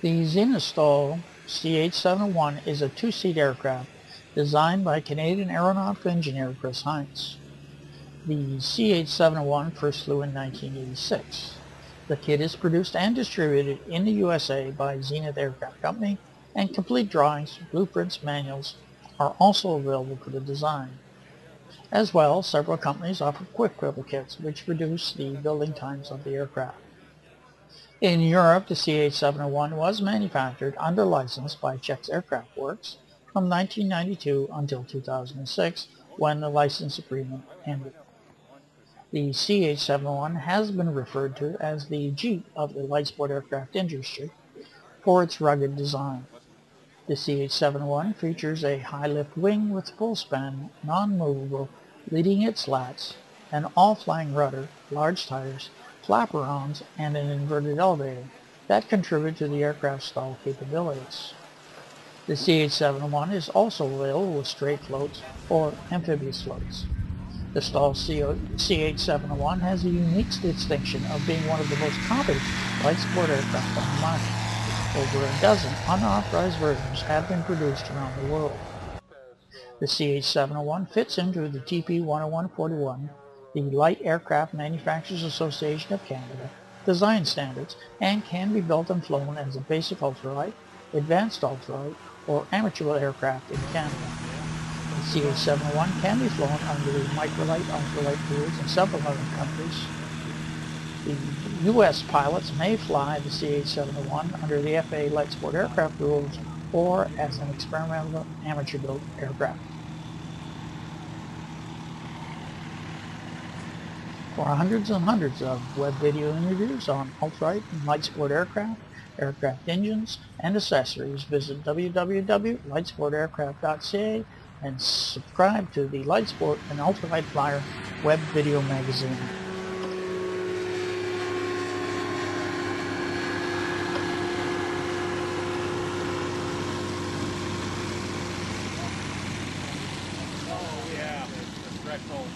The Zenair CH-701 is a two-seat aircraft designed by Canadian aeronautical engineer Chris Hines. The CH-701 first flew in 1986. The kit is produced and distributed in the USA by Zenith Aircraft Company, and complete drawings, blueprints, manuals are also available for the design. As well, several companies offer quick build kits which reduce the building times of the aircraft. In Europe, the CH-701 was manufactured under license by Czech Aircraft Works from 1992 until 2006, when the license agreement ended. The CH-701 has been referred to as the Jeep of the Lightsport aircraft industry for its rugged design. The CH-701 features a high-lift wing with full-span, non-movable leading-edge slats, an all-flying rudder, large tires, flaperons, and an inverted elevator that contribute to the aircraft's stall capabilities. The CH-701 is also available with straight floats or amphibious floats. The stall CH-701 has a unique distinction of being one of the most coveted light sport aircraft on the market. Over a dozen unauthorized versions have been produced around the world. The CH-701 fits into the TP10141, the Light Aircraft Manufacturers Association of Canada, design standards, and can be built and flown as a basic ultralight, advanced ultralight, or amateur aircraft in Canada. The CH-701 can be flown under the microlight, ultralight rules in several other countries. The U.S. pilots may fly the CH-701 under the FAA Lightsport aircraft rules or as an experimental amateur-built aircraft. For hundreds and hundreds of web video interviews on ultralight and Lightsport aircraft, aircraft engines, and accessories, visit www.lightsportaircraft.ca and subscribe to the Lightsport and Ultralight Flyer web video magazine. Oh yeah, the threshold.